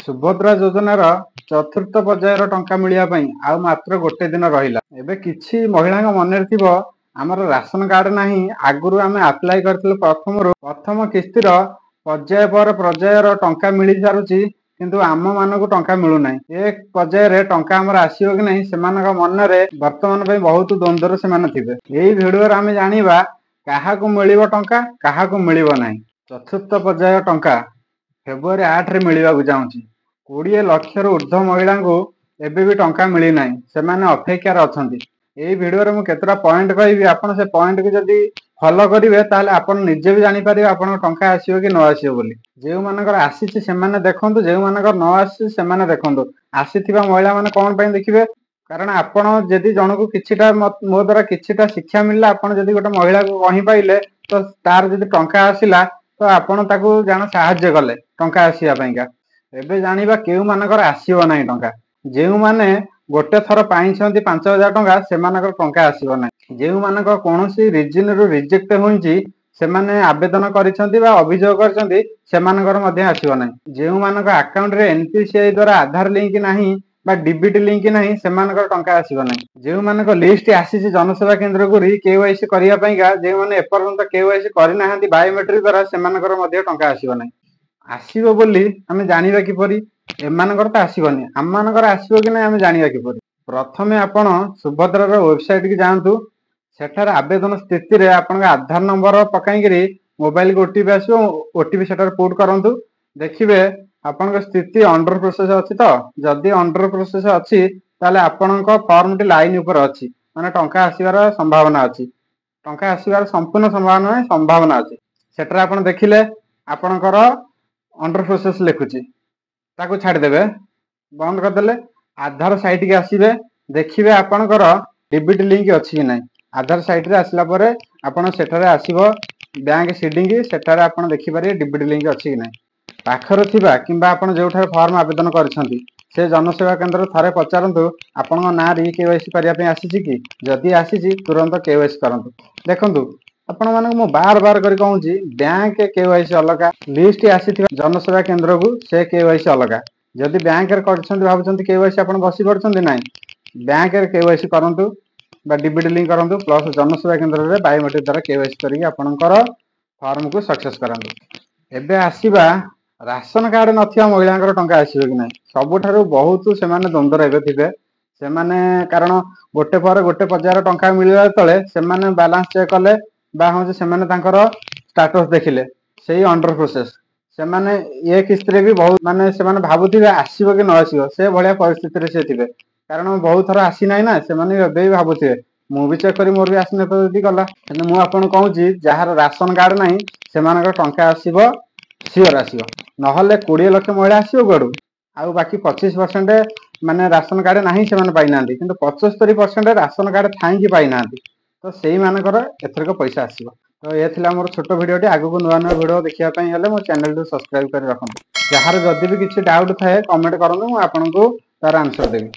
सुभद्रा योजनार चतुर्थ पर्यायर टंका मिलिया पई आउ मात्र गोटे दिन रहिला। एबे किछि महिला मन आमर राशन कार्ड नाही आगुरु आमे अप्लाई करथिलु प्रथम किस्तिर पर्याय पर पर्यायर टंका मिली सारुची किंतु आम मानकु टंका मिलु नाही। एक पर्याय रे टंका हमर आसीबो कि नाही सेमानक मन रे वर्तमान पई बहुत द्वंद्वर सेमान थिबे। एई भिडियो रे आमे जानिबा काहाकु मिलिबो टंका काहाकु मिलिबो नाही। चतुर्थ पर्याय टंका फेब्रुआरी 8 रे मिलिबाकु जाउची। 20 लाख रु ऊर्ध्व महिला को एबे भी टंका मिली नाही, सेमाने अपेक्षार अछंती। एई भिडियो रे मु केतरा पॉइंट कहबी, आपण से पॉइंट को जदी फॉलो करिवे ताले आपण निजे भी जानि परिबे आपण टंका आसीबो कि न आसीबो बोली। जेउ मानकर आसीछि सेमाने देखंतु, जेउ मानकर न आसी सेमाने देखंतु। आसीथिबा महिला माने कोन पई देखिबे, कारण आपण जदी जनकु किछिटा मो द्वारा किछिटा शिक्षा मिलला, आपण जदी गोटे महिला को कहि पाइले तो तार जदी टंका आसीला तो आपण ताकू जान सहाय्य कले टंका आसीया पईका। एबे जानिबा केउ मानकर आसीबो नाही टंका। जेउ माने गोटे थर पाइछंती 5000 टंका सेमानकर टंका आसीबो नाही। जेउ मानकर कोनोसी रीजन रो रिजेक्ट होइछि सेमाने आवेदन करिसंती बा अभियोग करसंती सेमानकर मध्ये आसीबो नाही। जेउ मानकर अकाउंट रे एनपीसीआई द्वारा आधार लिंक नाही बा डीबीटी लिंक नाही सेमानकर टंका आसीबो नाही। जेउ मानकर लिस्ट आसीछि जनसेवा केंद्र को केवाईसी करिया पईका, जेउ माने एपर्यंत केवाईसी करि नाहंती बायोमेट्रिक द्वारा सेमानकर मध्ये टंका आसीबो नाही। आसीबो बोली आमे जानिबा किपरि, एमानकर त आसीबोनी, आमानकर आसीबो कि नै आमे जानिबा किपरि। प्रथमे आपण सुभद्रा रो वेबसाइट की जांतु। सेठार आवेदन स्थिति रे आपण आधार नंबर पकाइकरी मोबाइल को ओटीपी आसीबो, ओटीपी सेठार पुट करंतु। देखिबे आपण स्थिति अंडर प्रोसेस अछि। तो जदि अंडर प्रोसेस अछि ताले आपण फॉर्म टी लाइन ऊपर अछि, माने टंका आसीबार संभावना अछि। टंका आसीबार संपूर्ण संभावना नै संभावना अछि। सेठार आपण देखिले आपणकर अंडर प्रोसेस लिखुची, ताकू छाड़ देबे, बंद कर देले। आधार साइट के आसीबे, देखिबे आपणकर डीबीटी लिंक अछि कि नै। आधार साइट रे आसला परे आपण सेठारे आसीबो बैंक सीडिंग, सेठारे आपण देखि पारे डीबीटी लिंक अछि कि नै। पाखर थिबा किंबा आपण जेउठा फॉर्म आवेदन करछंती से जनसेवा केंद्र थारे पचारंतु आपण ना री केवाईसी करिया पे आसीछि कि, जदि आसीछि तुरंत केवाईसी करंतु। देखंतु आपण मानक मु बार बार करी कहूची, बैंक केवाईसी अलगा, लिस्ट आसीथिबा जनसेवा केंद्र को से केवाईसी अलगा। जदि बैंक रे करछंती भाबुचंती केवाईसी आपण बसी करछंती नाही, बैंक रे केवाईसी करंतु बा डीबीटी लिंक करंतु, प्लस जनसेवा केंद्र रे बायोमेट्रिक द्वारा केवाईसी करी आपणकर फॉर्म को सक्सेस करंतु। एबे आसीबा राशन कार्ड नथिया महिलांकर टंका आसीबो कि नाही। सबुठारु बहुत सेमाने द्वंद्वर हेबे थिबे सेमाने, कारण गोटे पर गोटे पर्यायर टंका मिलिबा तळे सेमाने बैलेंस चेक कले बा हो सेमाने तांकर स्टेटस देखिले सेही अंडर प्रोसेस सेमाने ए किस्त रे भी बहुत माने सेमाने भाबुथिबे आसीबो कि न आसीबो, से भलिया परिस्थिति रे से थिबे। कारण बहुत थर आसी नाही ना, सेमाने एबे भी भाबुथिबे मु भी चेक करी मोर भी आसी न तो जदी गला। 근데 मु आपन कहूची जहार राशन कार्ड नाही सेमानकर टंका आसीबो, सियोर आसीबो। नहले 20 लाख महिला आसीबो गडू, आउ बाकी 25% माने राशन कार्ड नाही सेमाने पाइ नांती, किंतु 75% राशन कार्ड थाई कि पाइ नांती। तो सेही मानकर एथरक पैसा आसीबो। तो ये थिला मोर छोटो भिडियोटी। आगु नुआ नुआ भिडियो देखिया पई हेले मो चैनल को सब्सक्राइब कर रखंतु। जहार जदि भी किछि डाउट थाए कमेंट करंतु, मु आपनको तार आंसर देबी।